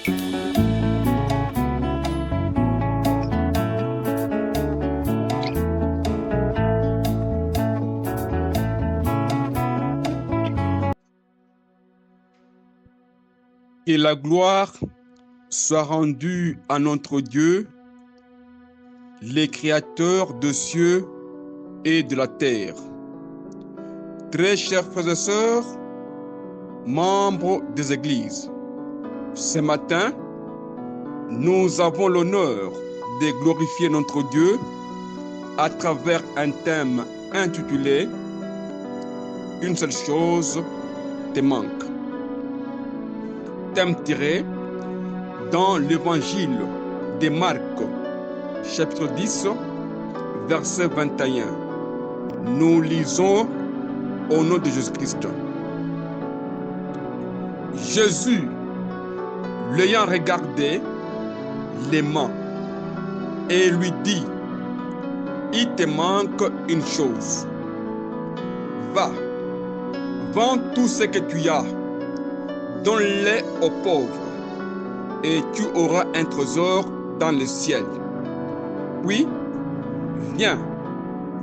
Que la gloire soit rendue à notre Dieu, le Créateur des cieux et de la terre. Très chers frères et sœurs, membres des églises, ce matin, nous avons l'honneur de glorifier notre Dieu à travers un thème intitulé « Une seule chose te manque ». Thème tiré dans l'évangile de Marc, chapitre 10, verset 21. Nous lisons au nom de Jésus-Christ. Jésus, l'ayant regardé, l'aimant, et lui dit, « Il te manque une chose. Va, vends tout ce que tu as, donne-les aux pauvres, et tu auras un trésor dans le ciel. Puis, viens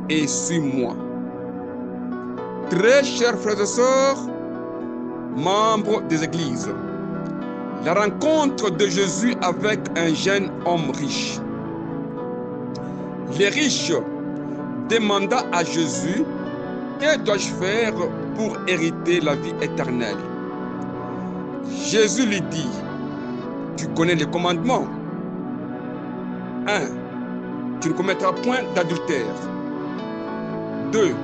et suis-moi. » Très chers frères et sœurs, membres des églises, la rencontre de Jésus avec un jeune homme riche. Le riche demanda à Jésus, « Que dois-je faire pour hériter la vie éternelle ?» Jésus lui dit, « Tu connais les commandements. 1. Tu ne commettras point d'adultère. 2.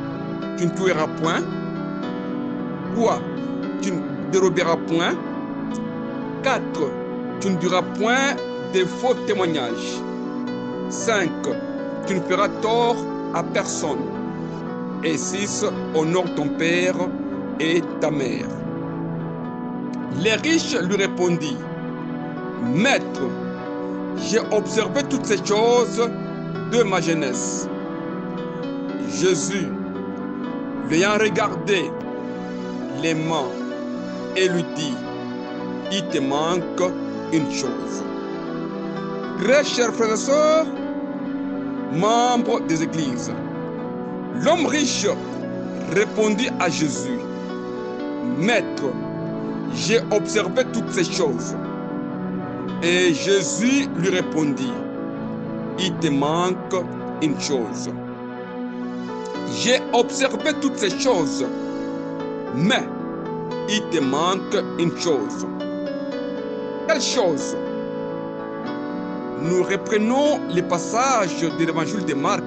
Tu ne tueras point. 3. Tu ne déroberas point. 4. Tu ne diras point de faux témoignages. 5. Tu ne feras tort à personne. Et 6. Honore ton père et ta mère. » Les riches lui répondit, « Maître, j'ai observé toutes ces choses de ma jeunesse. » Jésus, l'ayant regardé, l'aimant, et lui dit, « Il te manque une chose. » Très chers frères et sœurs, membres des églises, l'homme riche répondit à Jésus, « Maître, j'ai observé toutes ces choses. » Et Jésus lui répondit, « Il te manque une chose. J'ai observé toutes ces choses, mais il te manque une chose. » Quelle chose? Nous reprenons le passage de l'évangile de Marc,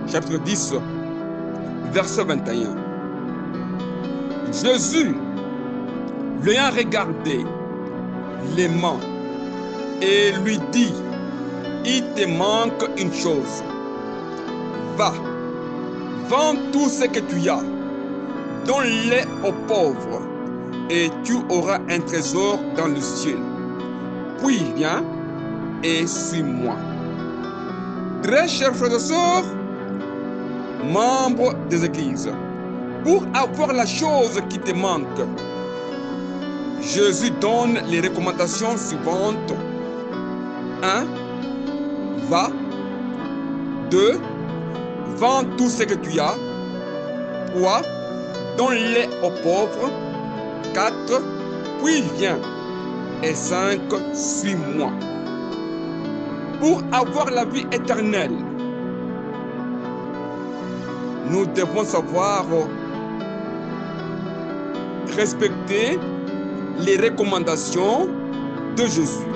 chapitre 10, verset 21. Jésus, l'ayant regardé, l'aimant, et lui dit, « Il te manque une chose. Va, vends tout ce que tu as, donne-les aux pauvres, et tu auras un trésor dans le ciel. Puis viens et suis-moi. » Très chers frères et sœurs, membres des églises, pour avoir la chose qui te manque, Jésus donne les recommandations suivantes. 1. Va. 2. Vends tout ce que tu as. 3. Donne-les aux pauvres. 4. Puis viens. Et 5. Suis-moi. Pour avoir la vie éternelle, nous devons savoir respecter les recommandations de Jésus.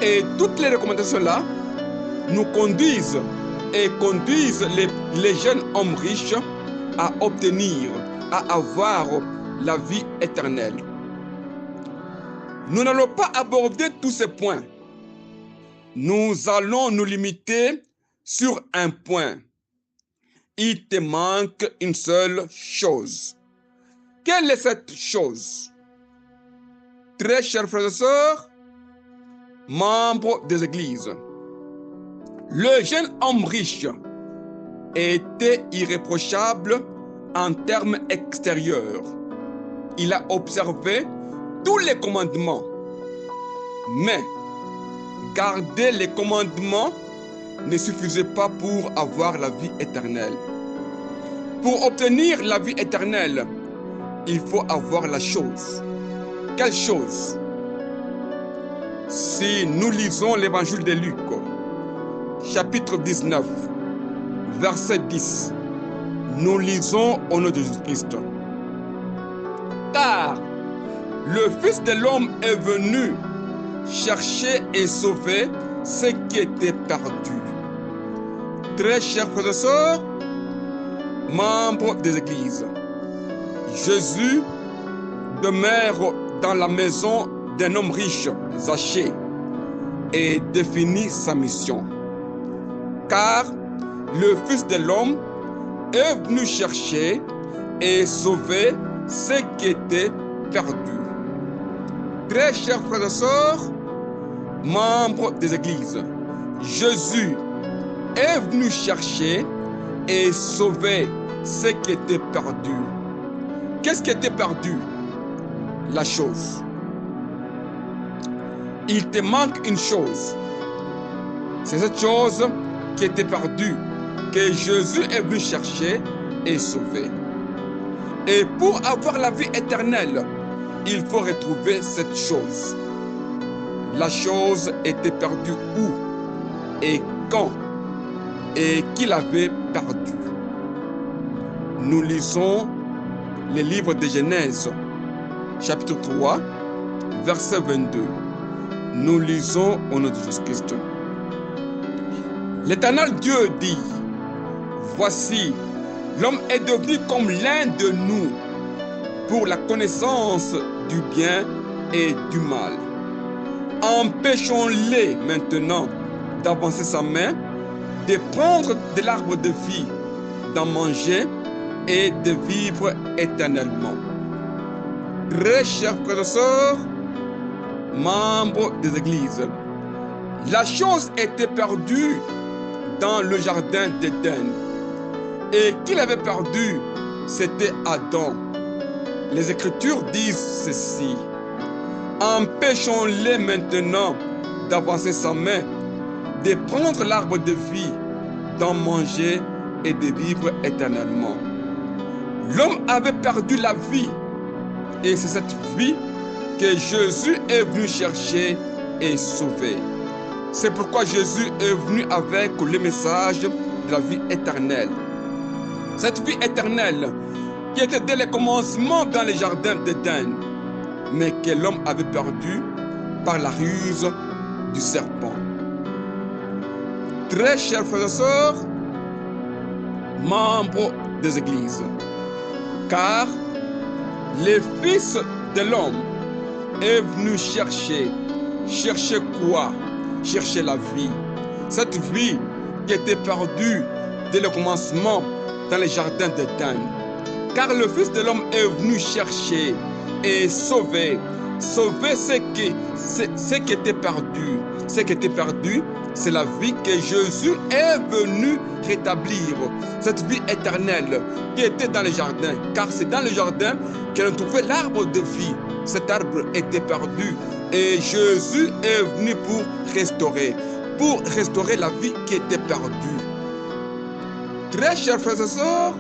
Et toutes les recommandations-là nous conduisent et conduisent les jeunes hommes riches à obtenir, à avoir la vie éternelle. Nous n'allons pas aborder tous ces points. Nous allons nous limiter sur un point. Il te manque une seule chose. Quelle est cette chose? Très chers frères et sœurs, membres des églises, le jeune homme riche était irréprochable en termes extérieurs. Il a observé tous les commandements. Mais garder les commandements ne suffisait pas pour avoir la vie éternelle. Pour obtenir la vie éternelle, il faut avoir la chose. Quelle chose? Si nous lisons l'évangile de Luc, chapitre 19, verset 10, nous lisons au nom de Jésus-Christ. Car le Fils de l'homme est venu chercher et sauver ce qui était perdu. Très chers frères et sœurs, membres des églises, Jésus demeure dans la maison d'un homme riche, Zachée, et définit sa mission. Car le Fils de l'homme est venu chercher et sauver ce qui était perdu. Très chers frères et sœurs, membres des églises, Jésus est venu chercher et sauver ce qui était perdu. Qu'est-ce qui était perdu? La chose. Il te manque une chose. C'est cette chose qui était perdue que Jésus est venu chercher et sauver. Et pour avoir la vie éternelle, il faut retrouver cette chose. La chose était perdue où et quand et qui l'avait perdue. Nous lisons le livre de Genèse, chapitre 3, verset 22. Nous lisons au nom de Jésus-Christ. L'Éternel Dieu dit, voici, l'homme est devenu comme l'un de nous pour la connaissance du bien et du mal. Empêchons-les maintenant d'avancer sa main, de prendre de l'arbre de vie, d'en manger et de vivre éternellement. Très chers frères et sœurs, membres des églises, la chose était perdue dans le jardin d'Éden. Et qui l'avait perdu? C'était Adam. Les Écritures disent ceci. Empêchons-les maintenant d'avancer sa main, de prendre l'arbre de vie, d'en manger et de vivre éternellement. L'homme avait perdu la vie. Et c'est cette vie que Jésus est venu chercher et sauver. C'est pourquoi Jésus est venu avec le message de la vie éternelle. Cette vie éternelle qui était dès le commencement dans les jardins d'Éden, mais que l'homme avait perdu par la ruse du serpent. Très chers frères et sœurs, membres des églises, car le Fils de l'homme est venu chercher. Chercher quoi? Chercher la vie. Cette vie qui était perdue dès le commencement dans les jardins d'Éden. Car le Fils de l'homme est venu chercher et sauver. Sauver ce qui était perdu. Ce qui était perdu, c'est la vie que Jésus est venu rétablir. Cette vie éternelle qui était dans les jardins. Car c'est dans le jardin qu'on trouvait l'arbre de vie. Cet arbre était perdu. Et Jésus est venu pour restaurer la vie qui était perdue. Très chers frères et sœurs,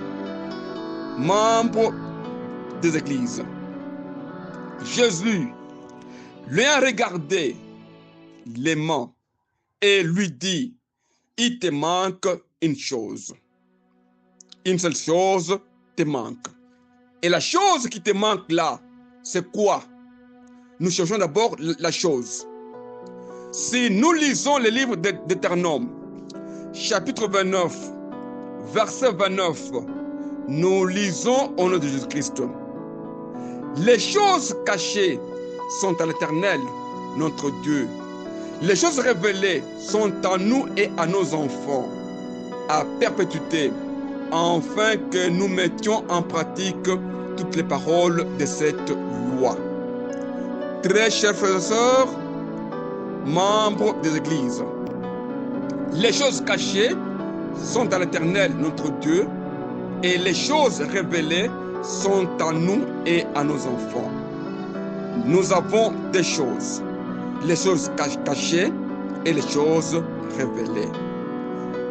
membres des églises, Jésus lui a regardé l'aimant et lui dit, il te manque une chose. Une seule chose te manque. Et la chose qui te manque là, c'est quoi? Nous cherchons d'abord la chose. Si nous lisons le livre de Deutéronome, chapitre 29, verset 29, nous lisons au nom de Jésus-Christ. Les choses cachées sont à l'Éternel, notre Dieu. Les choses révélées sont à nous et à nos enfants, à perpétuité, afin que nous mettions en pratique toutes les paroles de cette loi. Très chers frères et sœurs, membres des églises, les choses cachées sont à l'Éternel, notre Dieu, et les choses révélées sont à nous et à nos enfants. nous avons des choses, les choses cachées et les choses révélées.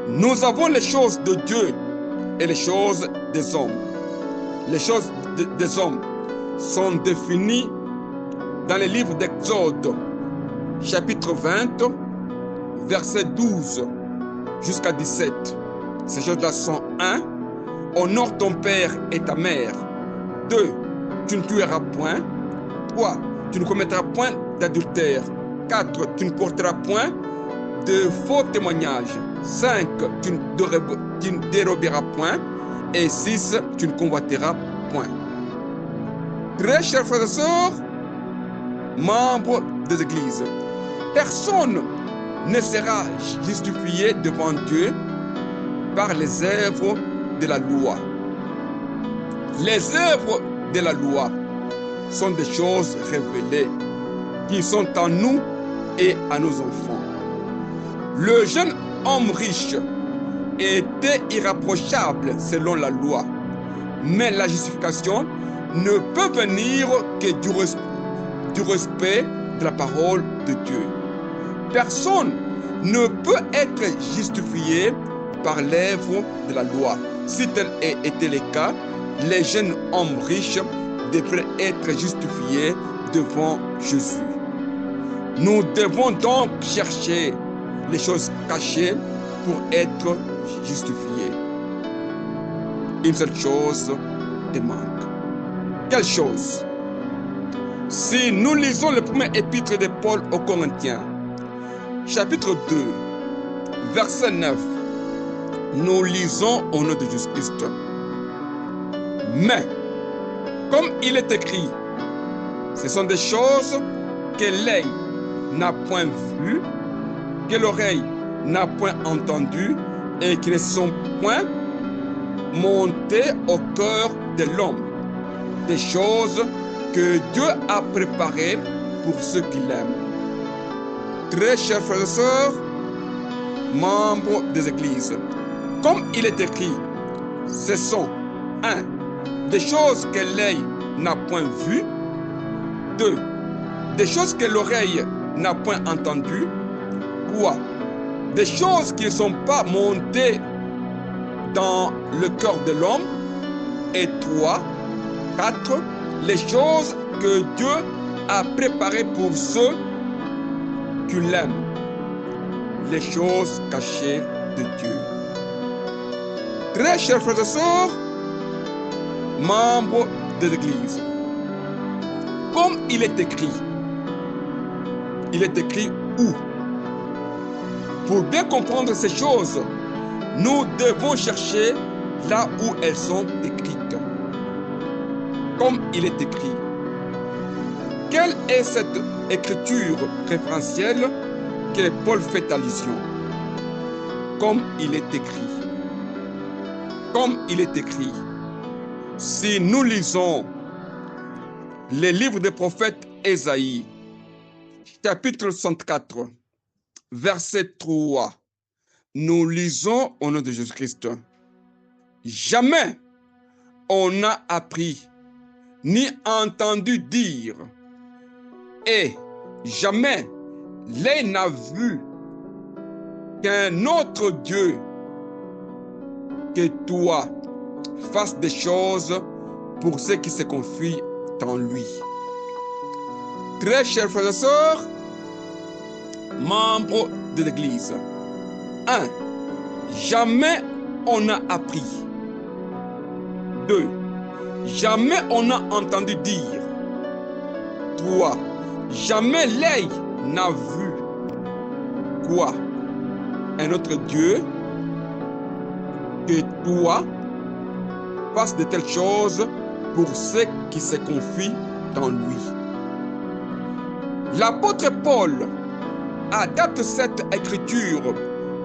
Nous avons les choses de Dieu et les choses des hommes. Les choses des hommes sont définies dans le livre d'Exode, chapitre 20, verset 12 jusqu'à 17. Ces choses-là sont 1. Honore ton père et ta mère. 2. Tu ne tueras point. 3. Tu ne commettras point d'adultère. 4. Tu ne porteras point de faux témoignages. 5. Tu ne déroberas point. Et 6. Tu ne convoiteras point. Très chers frères et sœurs, membres des églises, personne ne sera justifié devant Dieu par les œuvres de la loi. Les œuvres de la loi sont des choses révélées qui sont en nous et à nos enfants. Le jeune homme riche était irréprochable selon la loi, mais la justification ne peut venir que du respect de la parole de Dieu. Personne ne peut être justifié par l'œuvre de la loi. Si tel était le cas, les jeunes hommes riches devraient être justifiés devant Jésus. Nous devons donc chercher les choses cachées pour être justifiés. Une seule chose te manque. Quelle chose? Si nous lisons le premier épître de Paul aux Corinthiens, chapitre 2, verset 9, nous lisons au nom de Jésus-Christ. Mais, comme il est écrit, ce sont des choses que l'œil n'a point vues, que l'oreille n'a point entendues et qui ne sont point montées au cœur de l'homme. Des choses que Dieu a préparées pour ceux qui l'aiment. Très chers frères et sœurs, membres des églises, comme il est écrit, ce sont 1. Des choses que l'œil n'a point vues. 2. Des choses que l'oreille n'a point entendues. 3. Des choses qui ne sont pas montées dans le cœur de l'homme. Et 4. Les choses que Dieu a préparées pour ceux qui l'aiment. Les choses cachées de Dieu. Très chers frères et sœurs, membres de l'Église, comme il est écrit où? Pour bien comprendre ces choses, nous devons chercher là où elles sont écrites. Comme il est écrit. Quelle est cette écriture référentielle que Paul fait allusion? Comme il est écrit. Comme il est écrit. Si nous lisons les livres des prophètes Ésaïe, chapitre 64, verset 3, nous lisons au nom de Jésus-Christ. Jamais on n'a appris ni entendu dire, et jamais l'œil n'a vu qu'un autre Dieu que toi fasse des choses pour ceux qui se confient en lui. Très chers frères et sœurs, membres de l'Église, 1. Jamais on a appris. 2. Jamais on a entendu dire. 3. Jamais l'œil n'a vu. Quoi? Un autre Dieu que toi fasse de telles choses pour ceux qui se confient en lui. L'apôtre Paul adapte cette écriture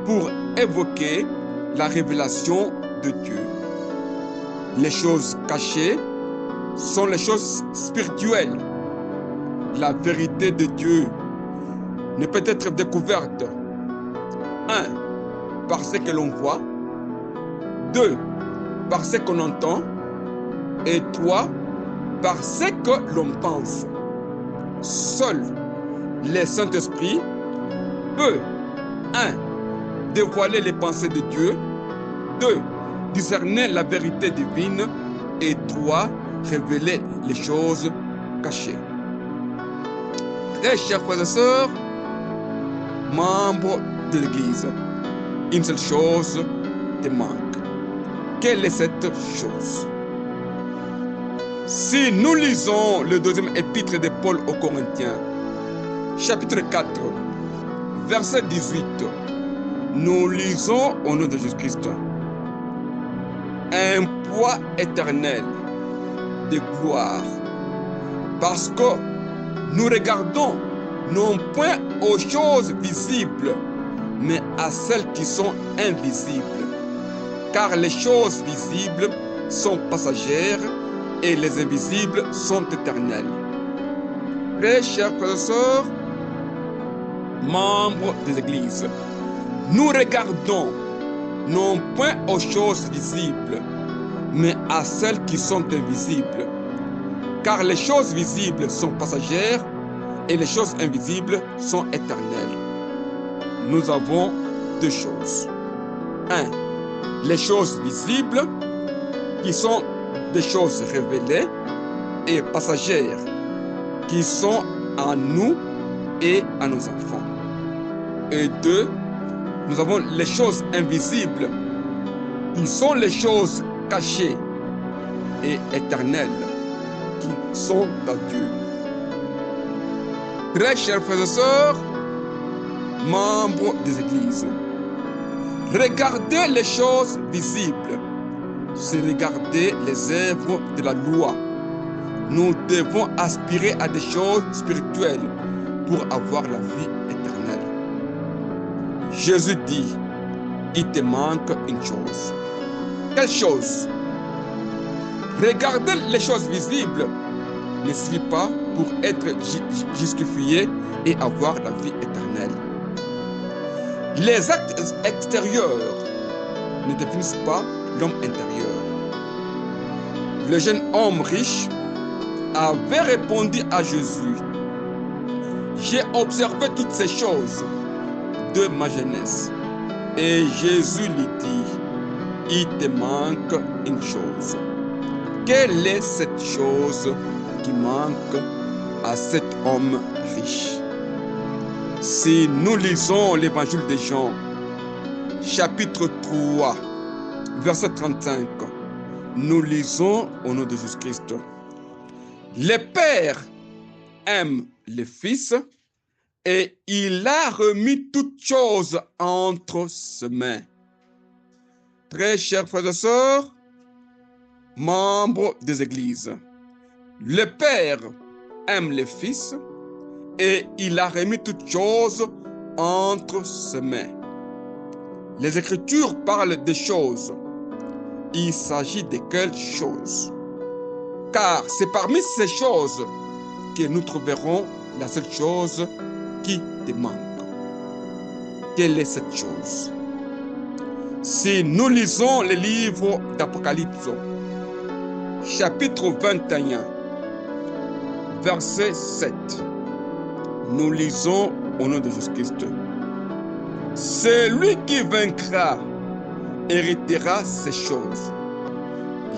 pour évoquer la révélation de Dieu. Les choses cachées sont les choses spirituelles. La vérité de Dieu ne peut être découverte. 1. Par ce que l'on voit. 2. Par ce qu'on entend. Et 3. Par ce que l'on pense. Seul le Saint-Esprit peut 1. Dévoiler les pensées de Dieu, 2. Discerner la vérité divine et 3. Révéler les choses cachées. Très chers frères et sœurs, membres de l'Église, une seule chose te manque. Quelle est cette chose? Si nous lisons le deuxième épître de Paul aux Corinthiens, chapitre 4, verset 18, nous lisons au nom de Jésus-Christ un poids éternel de gloire, parce que nous regardons non point aux choses visibles, mais à celles qui sont invisibles. Car les choses visibles sont passagères et les invisibles sont éternelles. Très chers frères et sœurs, membres des églises, nous regardons non point aux choses visibles, mais à celles qui sont invisibles. Car les choses visibles sont passagères et les choses invisibles sont éternelles. Nous avons deux choses. 1. Les choses visibles, qui sont des choses révélées et passagères, qui sont en nous et à nos enfants. Et 2. Nous avons les choses invisibles, qui sont les choses cachées et éternelles, qui sont dans Dieu. Très chers frères et sœurs, membres des églises, regarder les choses visibles, c'est regarder les œuvres de la loi. Nous devons aspirer à des choses spirituelles pour avoir la vie éternelle. Jésus dit, il te manque une chose. Quelle chose? Regarder les choses visibles ne suffit pas pour être justifié et avoir la vie éternelle. Les actes extérieurs ne définissent pas l'homme intérieur. Le jeune homme riche avait répondu à Jésus, j'ai observé toutes ces choses de ma jeunesse. Et Jésus lui dit, il te manque une chose. Quelle est cette chose qui manque à cet homme riche? Si nous lisons l'évangile de Jean, chapitre 3, verset 35, nous lisons au nom de Jésus-Christ. Le Père aime le Fils et il a remis toutes choses entre ses mains. Très chers frères et sœurs, membres des églises, le Père aime le Fils et il a remis toutes choses entre ses mains. Les Écritures parlent des choses. Il s'agit de quelles choses? Car c'est parmi ces choses que nous trouverons la seule chose qui te manque. Quelle est cette chose? Si nous lisons le livre d'Apocalypse, chapitre 21, verset 7, nous lisons au nom de Jésus-Christ. Celui qui vaincra héritera ces choses.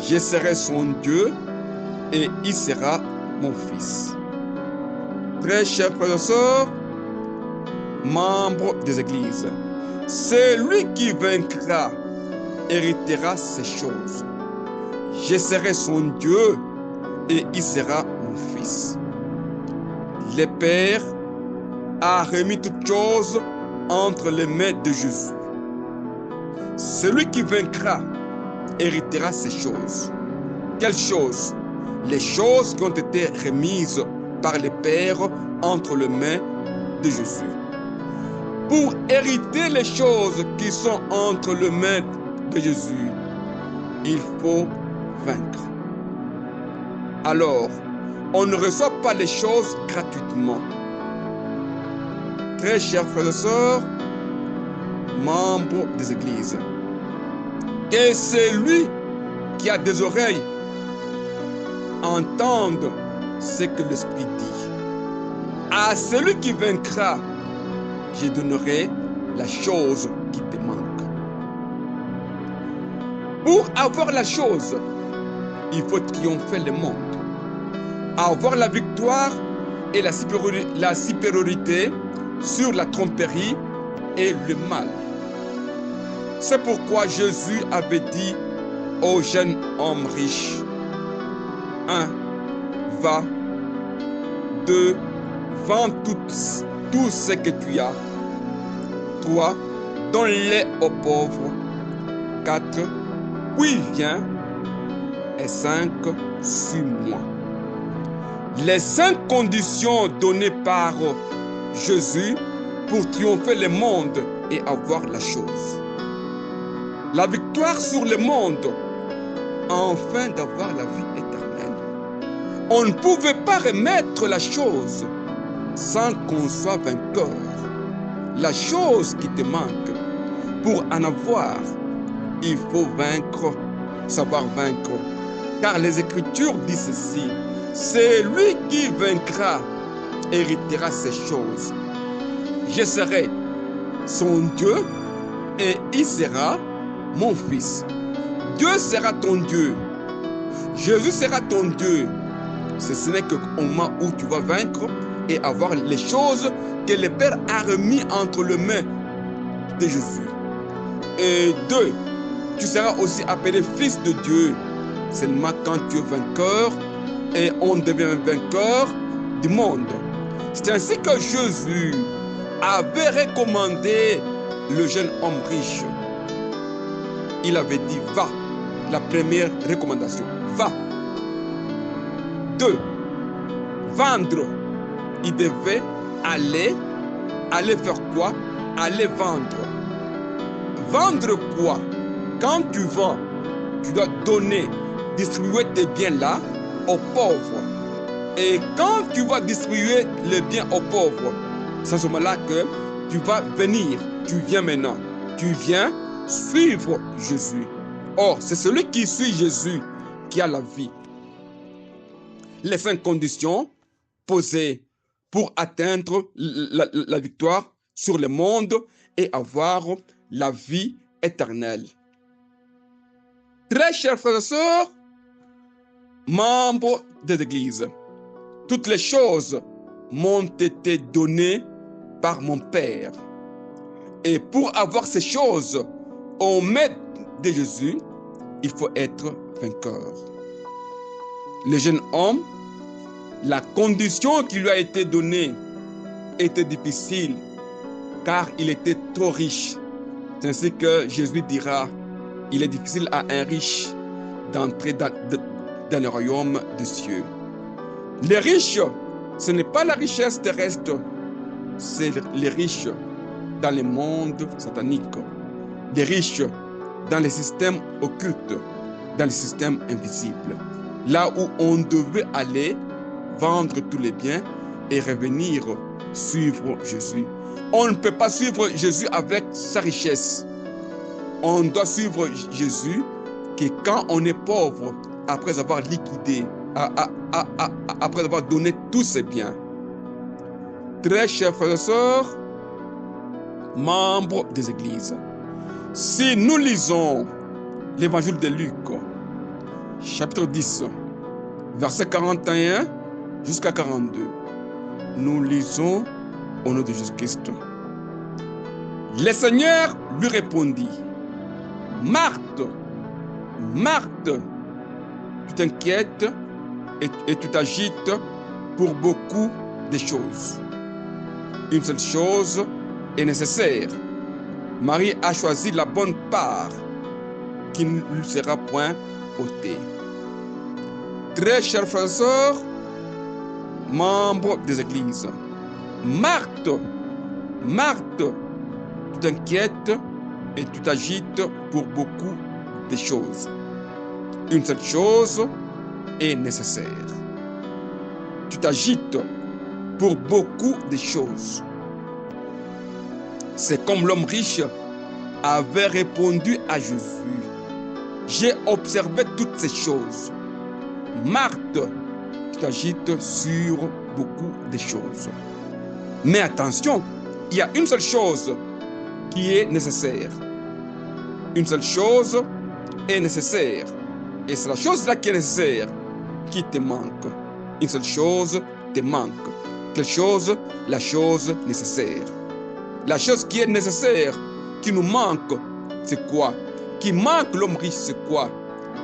Je serai son Dieu et il sera mon fils. Très chers frères et sœurs, membres des églises, celui qui vaincra héritera ces choses. Je serai son Dieu et il sera mon fils. Le Père a remis toutes choses entre les mains de Jésus. Celui qui vaincra héritera ces choses. Quelles choses? Les choses qui ont été remises par le Père entre les mains de Jésus. Pour hériter les choses qui sont entre les mains de Jésus, il faut vaincre. Alors, on ne reçoit pas les choses gratuitement. Très chers frères et sœurs, membres des églises, que celui qui a des oreilles entende ce que l'Esprit dit. À celui qui vaincra, je donnerai la chose qui te manque. Pour avoir la chose, il faut triompher le monde. Avoir la victoire et la supériorité sur la tromperie et le mal. C'est pourquoi Jésus avait dit au jeune homme riche, 1. Va. 2. Vends tout ce que tu as. 3. Donne-les aux pauvres. 4. Puis viens. Et 5. Suis-moi. Les 5 conditions données par Jésus pour triompher le monde et avoir la chose. La victoire sur le monde, afin d'avoir la vie éternelle. On ne pouvait pas remettre la chose sans qu'on soit vainqueur. La chose qui te manque, pour en avoir, il faut vaincre, savoir vaincre. Car les Écritures disent ceci, c'est lui qui vaincra, héritera ces choses. Je serai son Dieu et il sera mon fils. Dieu sera ton Dieu. Jésus sera ton Dieu. Ce n'est qu'au moment où tu vas vaincre et avoir les choses que le Père a remis entre les mains de Jésus. Et 2, tu seras aussi appelé fils de Dieu. Seulement quand tu es vainqueur et on devient vainqueur du monde. C'est ainsi que Jésus avait recommandé le jeune homme riche. Il avait dit, va. La première recommandation, va. 2, vendre. Il devait aller faire quoi? Aller vendre. Vendre quoi? Quand tu vends, tu dois donner, distribuer tes biens là aux pauvres. Et quand tu vas distribuer les biens aux pauvres, c'est à ce moment-là que tu vas venir. Tu viens maintenant. Tu viens suivre Jésus. Or, c'est celui qui suit Jésus qui a la vie. Les 5 conditions posées pour atteindre la victoire sur le monde et avoir la vie éternelle. Très chers frères et sœurs, membres de l'Église, toutes les choses m'ont été données par mon Père. Et pour avoir ces choses, au maître de Jésus, il faut être vainqueur. Le jeune homme, la condition qui lui a été donnée était difficile, car il était trop riche. C'est ainsi que Jésus dira, il est difficile à un riche d'entrer dans le royaume des cieux. Les riches, ce n'est pas la richesse terrestre, c'est les riches dans le monde satanique, les riches dans les systèmes occultes, dans les systèmes invisibles, là où on devait aller vendre tous les biens et revenir suivre Jésus. On ne peut pas suivre Jésus avec sa richesse. On doit suivre Jésus que quand on est pauvre, après avoir liquidé, après avoir donné tous ses biens. Très chers frères et sœurs, membres des églises, si nous lisons l'évangile de Luc, chapitre 10, verset 41 jusqu'à 42, nous lisons au nom de Jésus-Christ. Le Seigneur lui répondit, Marthe, Marthe, tu t'inquiètes et tu t'agites pour beaucoup de choses. Une seule chose est nécessaire. Marie a choisi la bonne part qui ne lui sera point ôtée. Très chers frères et sœurs, membres des églises, Marthe, Marthe, tu t'inquiètes et tu t'agites pour beaucoup de choses. Une seule chose est nécessaire. Tu t'agites pour beaucoup de choses. C'est comme l'homme riche avait répondu à Jésus. J'ai observé toutes ces choses. Marthe, tu t'agites sur beaucoup de choses. Mais attention, il y a une seule chose qui est nécessaire. Une seule chose est nécessaire. Et c'est la chose là qui est nécessaire qui te manque. Une seule chose te manque. Quelle chose? La chose nécessaire. La chose qui est nécessaire, qui nous manque, c'est quoi? Qui manque l'homme riche, c'est quoi?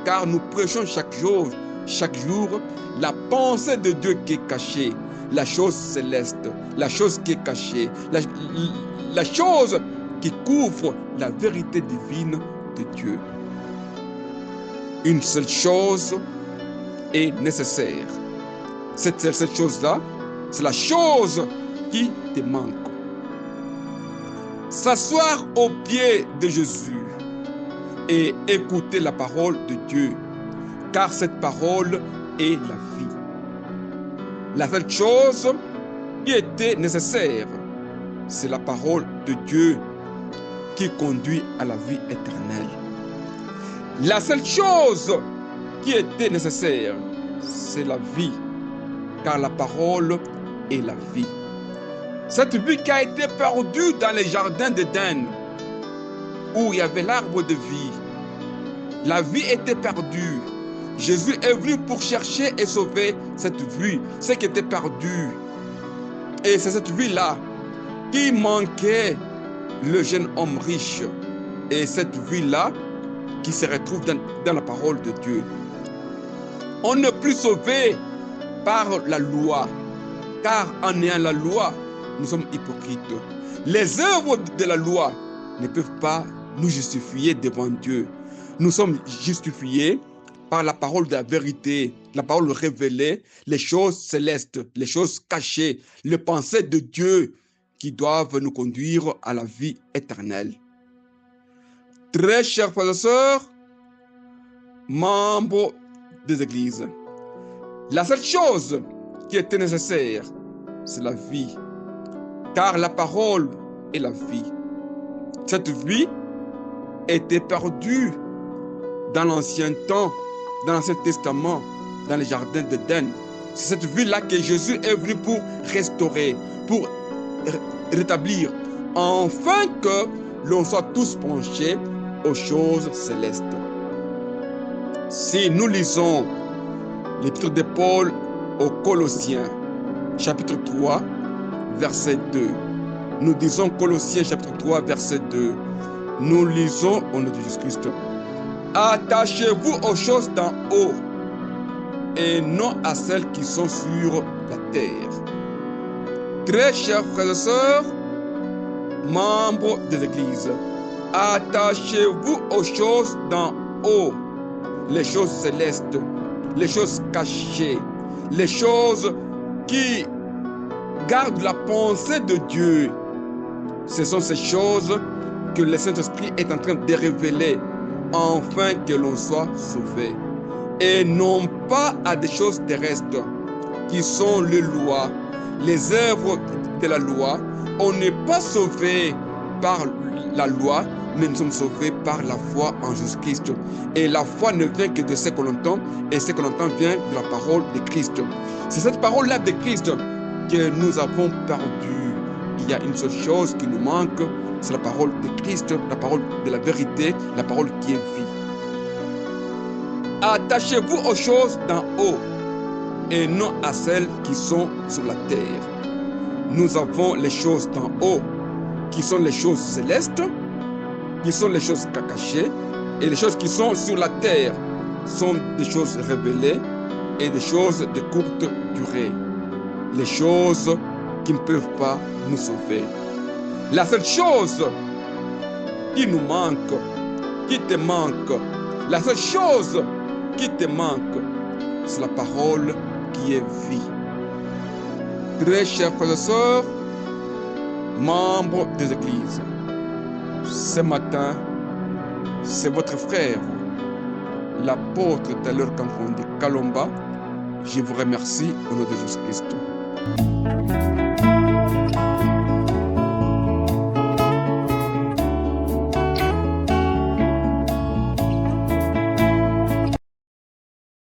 Car nous prêchons chaque jour, la pensée de Dieu qui est cachée, la chose céleste, la chose qui est cachée, la chose qui couvre la vérité divine de Dieu. Une seule chose est nécessaire. Cette chose-là, c'est la chose qui te manque. S'asseoir aux pieds de Jésus et écouter la parole de Dieu, car cette parole est la vie. La seule chose qui était nécessaire, c'est la parole de Dieu qui conduit à la vie éternelle. La seule chose qui était nécessaire, c'est la vie, car la parole est la vie. Cette vie qui a été perdue dans les jardins d'Éden, où il y avait l'arbre de vie. La vie était perdue. Jésus est venu pour chercher et sauver cette vie, ce qui était perdu. Et c'est cette vie-là qui manquait le jeune homme riche. Et cette vie-là qui se retrouve dans la parole de Dieu. On n'est plus sauvé par la loi, car en ayant la loi, nous sommes hypocrites. Les œuvres de la loi ne peuvent pas nous justifier devant Dieu. Nous sommes justifiés par la parole de la vérité, la parole révélée, les choses célestes, les choses cachées, les pensées de Dieu qui doivent nous conduire à la vie éternelle. Très chers frères et sœurs, membres des églises, la seule chose qui était nécessaire, c'est la vie, car la parole est la vie. Cette vie était perdue dans l'ancien temps, dans l'Ancien Testament, dans les jardins d'Éden. C'est cette vie-là que Jésus est venu pour restaurer, pour rétablir, afin que l'on soit tous penchés aux choses célestes. Si nous lisons l'épître de Paul aux Colossiens, chapitre 3, verset 2. Nous disons Colossiens, chapitre 3, verset 2. Nous lisons au nom de Jésus-Christ. Attachez-vous aux choses d'en haut et non à celles qui sont sur la terre. Très chers frères et sœurs, membres des églises, attachez-vous aux choses d'en haut, les choses célestes, les choses cachées, les choses qui gardent la pensée de Dieu. Ce sont ces choses que le Saint-Esprit est en train de révéler, afin que l'on soit sauvé. Et non pas à des choses terrestres, qui sont les lois, les œuvres de la loi. On n'est pas sauvé par la loi, mais nous sommes sauvés par la foi en Jésus-Christ. Et la foi ne vient que de ce qu'on entend, et ce qu'on entend vient de la parole de Christ. C'est cette parole-là de Christ que nous avons perdue. Il y a une seule chose qui nous manque, c'est la parole de Christ, la parole de la vérité, la parole qui est vie. Attachez-vous aux choses d'en haut et non à celles qui sont sur la terre. Nous avons les choses d'en haut qui sont les choses célestes, qui sont les choses cachées, et les choses qui sont sur la terre sont des choses révélées et des choses de courte durée. Les choses qui ne peuvent pas nous sauver. La seule chose qui nous manque, qui te manque, la seule chose qui te manque, c'est la parole qui est vie. Très chers frères et sœurs, membres des églises, ce matin, c'est votre frère, l'apôtre Taylor Kamfondi Kalomba. Je vous remercie au nom de Jésus-Christ.